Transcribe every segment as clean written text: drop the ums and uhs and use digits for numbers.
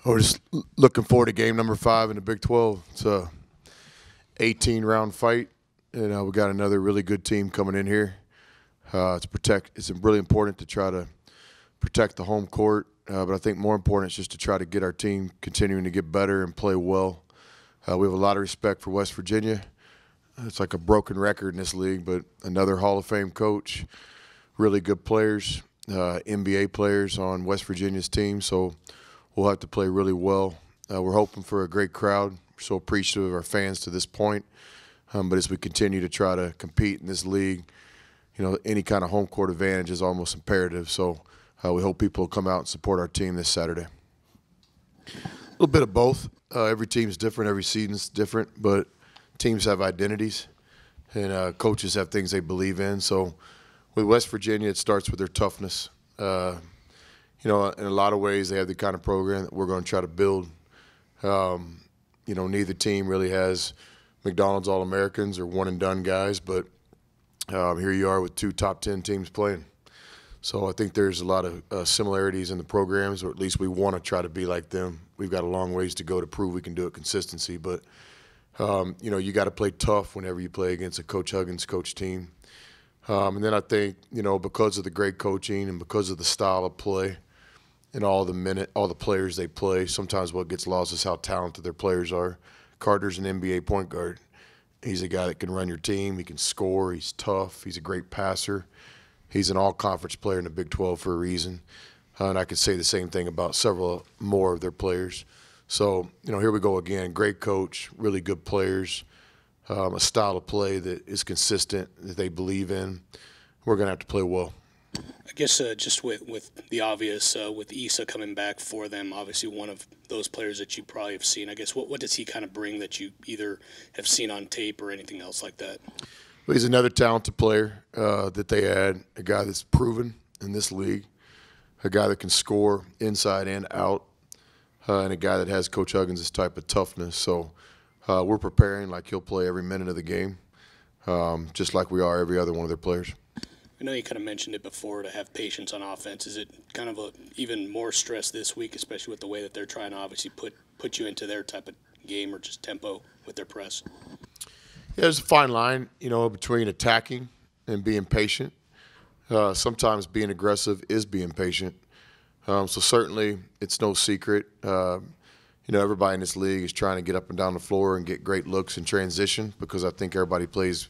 We're just looking forward to game number 5 in the Big 12. It's a 18-round fight, and we got another really good team coming in here. It's really important to try to protect the home court, but I think more important is just to try to get our team continuing to get better and play well. We have a lot of respect for West Virginia. It's like a broken record in this league, but another Hall of Fame coach, really good players, NBA players on West Virginia's team, so we'll have to play really well. We're hoping for a great crowd. We're so appreciative of our fans to this point, but as we continue to try to compete in this league, any kind of home court advantage is almost imperative, so we hope people will come out and support our team this Saturday. A little bit of both. Every team's different, every season's different, but teams have identities, and coaches have things they believe in. So with West Virginia, it starts with their toughness. In a lot of ways, they have the kind of program that we're going to try to build. Neither team really has McDonald's All-Americans or one-and-done guys, but here you are with 2 top 10 teams playing. So I think there's a lot of similarities in the programs, or at least we want to try to be like them. We've got a long ways to go to prove we can do it consistency, but you got to play tough whenever you play against a Coach Huggins coach team. And then I think, because of the great coaching and because of the style of play and all the players they play, sometimes what gets lost is how talented their players are. Carter's an NBA point guard. He's a guy that can run your team. He can score. He's tough. He's a great passer. He's an all-conference player in the Big 12 for a reason. And I could say the same thing about several more of their players. So, here we go again. Great coach, really good players, a style of play that is consistent, that they believe in. We're going to have to play well. I guess just with the obvious, with Issa coming back for them, obviously one of those players that you probably have seen, I guess, what does he kind of bring that you either have seen on tape or anything else like that? Well, he's another talented player that they add, a guy that's proven in this league, a guy that can score inside and out, and a guy that has Coach Huggins' type of toughness. So we're preparing like he'll play every minute of the game, just like we are every other one of their players. I know you kind of mentioned it before, to have patience on offense. Is it kind of even more stress this week, especially with the way that they're trying to obviously put you into their type of game or just tempo with their press? Yeah, there's a fine line, between attacking and being patient. Sometimes being aggressive is being patient. So certainly it's no secret. Everybody in this league is trying to get up and down the floor and get great looks in transition, because I think everybody plays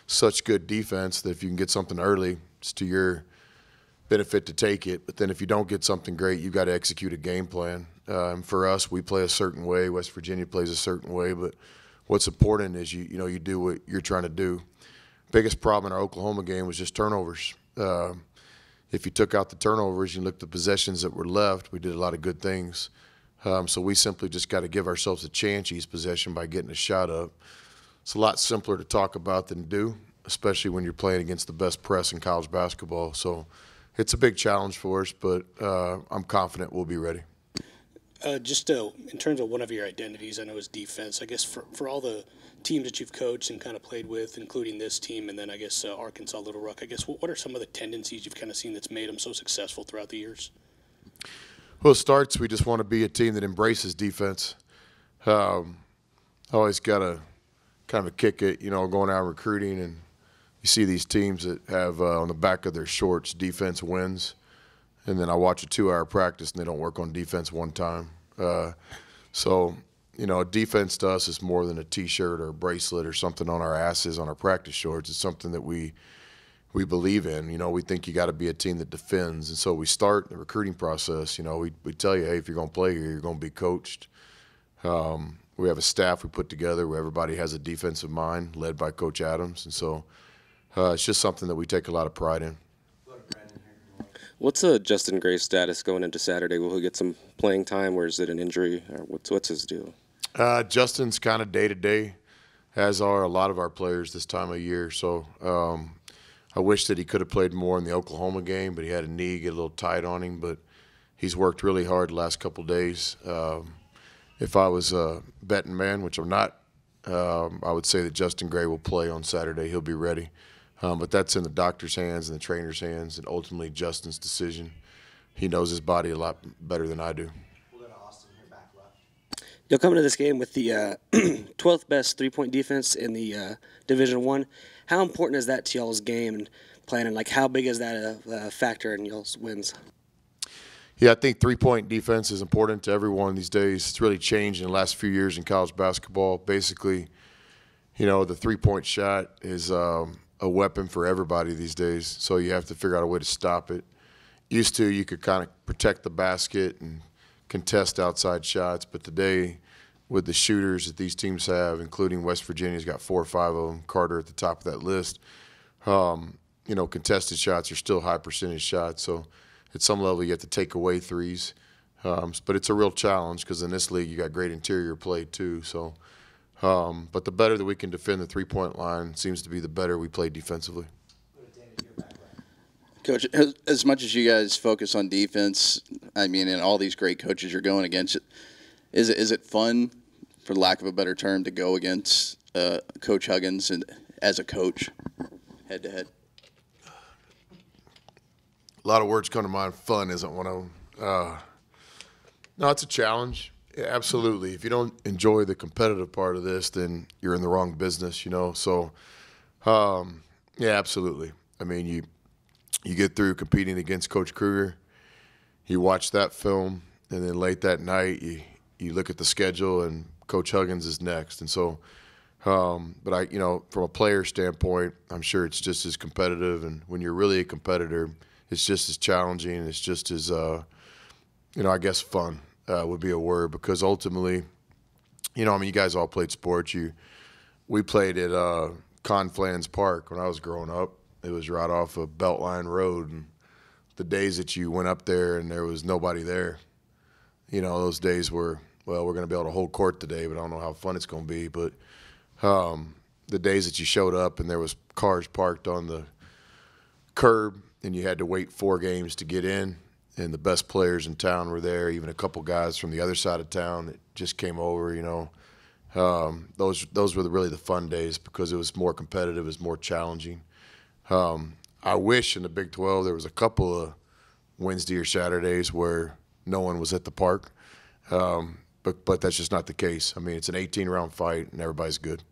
such good defense that if you can get something early, it's to your benefit to take it. But then if you don't get something great, you've got to execute a game plan. And for us, we play a certain way. West Virginia plays a certain way. But what's important is you do what you're trying to do. Biggest problem in our Oklahoma game was just turnovers. If you took out the turnovers, you looked at the possessions that were left, we did a lot of good things. So we simply just got to give ourselves a chance each possession by getting a shot up. It's a lot simpler to talk about than do, especially when you're playing against the best press in college basketball. So it's a big challenge for us, but I'm confident we'll be ready. Just in terms of one of your identities, I know is defense. I guess for all the teams that you've coached and kind of played with, including this team, and then I guess Arkansas Little Rock, I guess what are some of the tendencies you've kind of seen that's made them so successful throughout the years? Well, it starts, we just want to be a team that embraces defense. Always got to kind of a kick it, going out recruiting, and you see these teams that have on the back of their shorts, defense wins. And then I watch a 2-hour practice and they don't work on defense one time. Defense to us is more than a T-shirt or a bracelet or something on our asses on our practice shorts. It's something that we believe in. We think you got to be a team that defends. And so we start the recruiting process. We tell you, hey, if you're going to play here, you're going to be coached. We have a staff we put together where everybody has a defensive mind, led by Coach Adams. And so it's just something that we take a lot of pride in. What's Justin Gray's status going into Saturday? Will he get some playing time, or is it an injury? Or what's his deal? Justin's kind of day-to-day, as are a lot of our players this time of year. So I wish that he could have played more in the Oklahoma game, but he had a knee get a little tight on him. But he's worked really hard the last couple of days. If I was a betting man, which I'm not, I would say that Justin Gray will play on Saturday. He'll be ready. But that's in the doctor's hands and the trainer's hands, and ultimately Justin's decision. He knows his body a lot better than I do. We'll go to Austin here, back left. You'll come into this game with the 12th best three-point defense in the Division I. How important is that to y'all's game and planning? Like, how big is that a factor in y'all's wins? Yeah, I think three-point defense is important to everyone these days. It's really changed in the last few years in college basketball. Basically, the three-point shot is a weapon for everybody these days, so you have to figure out a way to stop it. Used to, you could kind of protect the basket and contest outside shots, but today, with the shooters that these teams have, including West Virginia's got 4 or 5 of them, Carter at the top of that list, contested shots are still high percentage shots, so at some level you have to take away threes. But it's a real challenge because in this league you got great interior play too. So, but the better that we can defend the three-point line seems to be the better we play defensively. Coach, as much as you guys focus on defense, I mean, and all these great coaches you're going against, is it fun, for lack of a better term, to go against Coach Huggins and as a coach, head-to-head? A lot of words come to mind. Fun isn't one of them. No, it's a challenge. Yeah, absolutely. If you don't enjoy the competitive part of this, then you're in the wrong business, So, yeah, absolutely. I mean, you get through competing against Coach Kruger, you watch that film, and then late that night you look at the schedule and Coach Huggins is next. And so, but from a player standpoint, I'm sure it's just as competitive. And when you're really a competitor, it's just as challenging. It's just as, I guess fun would be a word, because ultimately, you guys all played sports. We played at Conflans Park when I was growing up. It was right off of Beltline Road, and the days that you went up there and there was nobody there, those days were, well, we're going to be able to hold court today, but I don't know how fun it's going to be. But the days that you showed up and there was cars parked on the curb and you had to wait 4 games to get in, and the best players in town were there, even a couple guys from the other side of town that just came over, those were really the fun days because it was more competitive, it was more challenging. I wish in the Big 12 there was a couple of Wednesday or Saturdays where no one was at the park, but that's just not the case. I mean, it's an 18-round fight and everybody's good.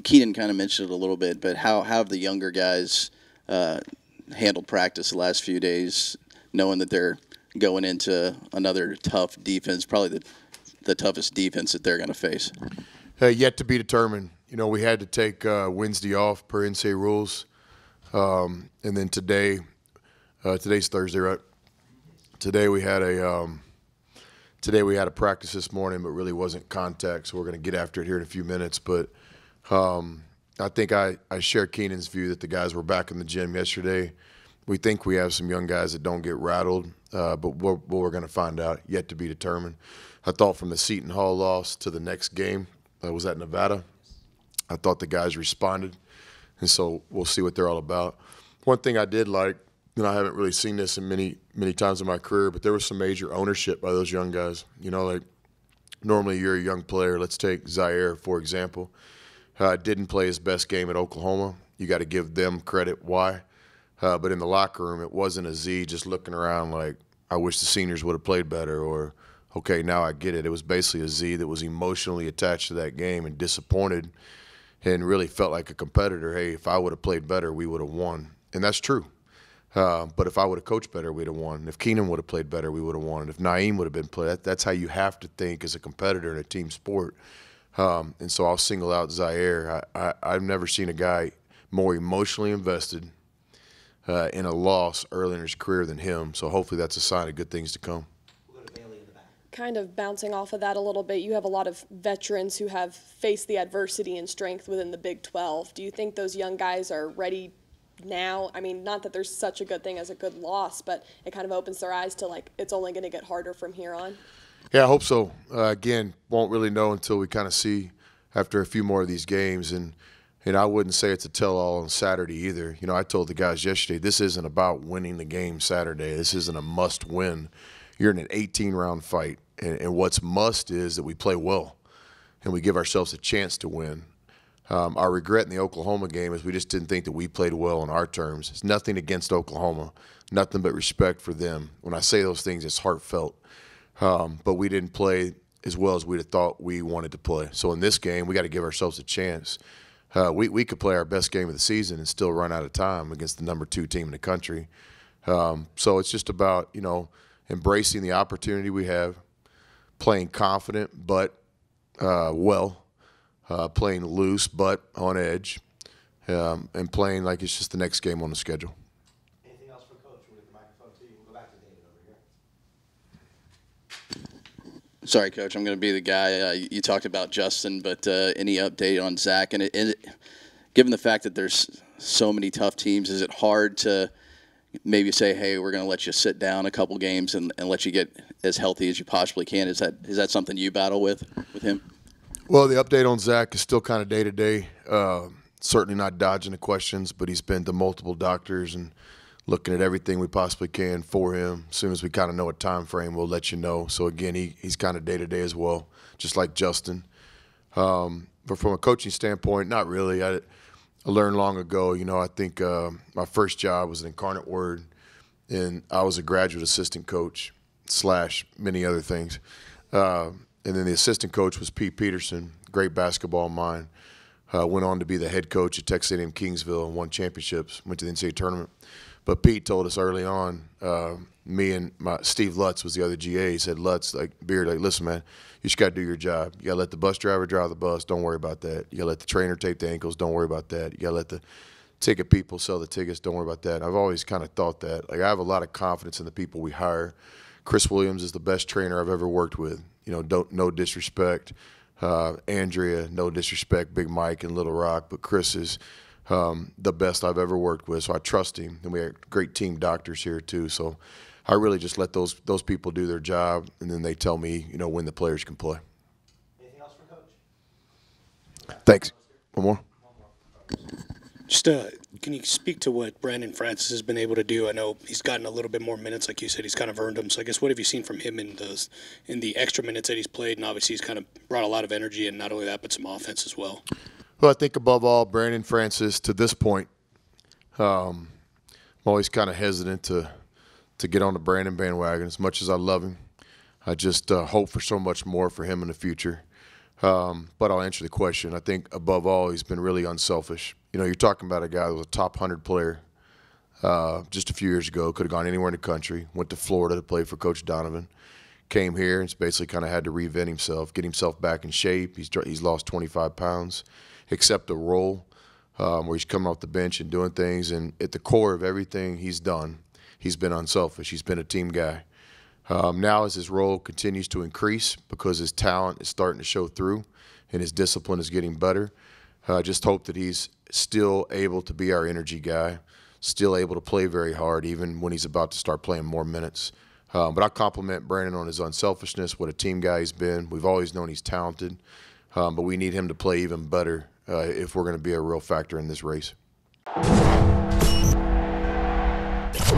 Keenan kind of mentioned it a little bit, but how have the younger guys handled practice the last few days, knowing that they're going into another tough defense, probably the toughest defense that they're going to face? Yet to be determined. We had to take Wednesday off per NCAA rules, and then today's Thursday, right? Today we had a practice this morning, but really wasn't contact, so we're going to get after it here in a few minutes. But I think I share Keenan's view that the guys were back in the gym yesterday. We think we have some young guys that don't get rattled, but we're going to find out. Yet to be determined. I thought from the Seton Hall loss to the next game, was at Nevada, I thought the guys responded, and so we'll see what they're all about. One thing I did like, and I haven't really seen this in many times in my career, but there was some major ownership by those young guys. Like normally you're a young player. Let's take Zaire, for example. Didn't play his best game at Oklahoma. You got to give them credit why. But in the locker room, it wasn't a Z just looking around like, I wish the seniors would have played better, or, okay, now I get it. It was basically a Z that was emotionally attached to that game and disappointed and really felt like a competitor. Hey, if I would have played better, we would have won. And that's true. But if I would have coached better, we'd have won. If Keenan would have played better, we would have won. If Naeem would have been played, that's how you have to think as a competitor in a team sport. And so I'll single out Zaire. I've never seen a guy more emotionally invested in a loss early in his career than him. So hopefully that's a sign of good things to come. Kind of bouncing off of that a little bit, you have a lot of veterans who have faced the adversity and strength within the Big 12. Do you think those young guys are ready now? I mean, not that there's such a good thing as a good loss, but it kind of opens their eyes to, like, it's only going to get harder from here on. Yeah, I hope so. Again, won't really know until we kind of see after a few more of these games. And I wouldn't say it's a tell-all on Saturday either. I told the guys yesterday, this isn't about winning the game Saturday. This isn't a must-win. You're in an 18-round fight, and what's must is that we play well and we give ourselves a chance to win. Our regret in the Oklahoma game is we just didn't think that we played well on our terms. It's nothing against Oklahoma, nothing but respect for them. When I say those things, it's heartfelt. But we didn't play as well as we'd have thought we wanted to play. So in this game, we got to give ourselves a chance. We could play our best game of the season and still run out of time against the number 2 team in the country. So it's just about, embracing the opportunity we have, playing confident but playing loose but on edge, and playing like it's just the next game on the schedule. Anything else for Coach? We'll get the microphone to you. We'll go back to David over here. Sorry, Coach, I'm going to be the guy. You talked about Justin, but any update on Zach? And given the fact that there's so many tough teams, is it hard to maybe say, hey, we're going to let you sit down a couple games and let you get as healthy as you possibly can? Is that something you battle with him? Well, the update on Zach is still kind of day-to-day. Certainly not dodging the questions, but he's been to multiple doctors and looking at everything we possibly can for him. As soon as we kind of know a time frame, we'll let you know. So, again, he's kind of day-to-day as well, just like Justin. But from a coaching standpoint, not really. I learned long ago, I think my first job was an Incarnate Word, and I was a graduate assistant coach / many other things. And then the assistant coach was Pete Peterson, great basketball mind. Went on to be the head coach at Texas A&M Kingsville and won championships, went to the NCAA tournament. But Pete told us early on, me and Steve Lutz was the other GA. He said, Lutz, listen, man, you just got to do your job. You got to let the bus driver drive the bus. Don't worry about that. You got to let the trainer tape the ankles. Don't worry about that. You got to let the ticket people sell the tickets. Don't worry about that. I've always kind of thought that. I have a lot of confidence in the people we hire. Chris Williams is the best trainer I've ever worked with. No disrespect. Andrea, no disrespect, Big Mike and Little Rock, but Chris is the best I've ever worked with, so I trust him. And we have great team doctors here too, so I really just let those people do their job, and then they tell me, when the players can play. Anything else for Coach? Thanks. One more. Just can you speak to what Brandon Francis has been able to do? I know he's gotten a little bit more minutes, like you said. He's kind of earned them. So I guess what have you seen from him in the extra minutes that he's played? And obviously he's kind of brought a lot of energy, and not only that, but some offense as well. Well, I think above all, Brandon Francis, to this point, I'm always kind of hesitant to get on the Brandon bandwagon. As much as I love him, I just hope for so much more for him in the future. But I'll answer the question. I think above all, he's been really unselfish. You're talking about a guy that was a top 100 player just a few years ago, could have gone anywhere in the country, went to Florida to play for Coach Donovan, came here and basically kind of had to reinvent himself, get himself back in shape. He's lost 25 pounds, accept a role where he's coming off the bench and doing things. And at the core of everything he's done, he's been unselfish. He's been a team guy. Now as his role continues to increase because his talent is starting to show through and his discipline is getting better, I just hope that he's still able to be our energy guy, still able to play very hard even when he's about to start playing more minutes. But I compliment Brandon on his unselfishness, what a team guy he's been. We've always known he's talented, but we need him to play even better if we're going to be a real factor in this race.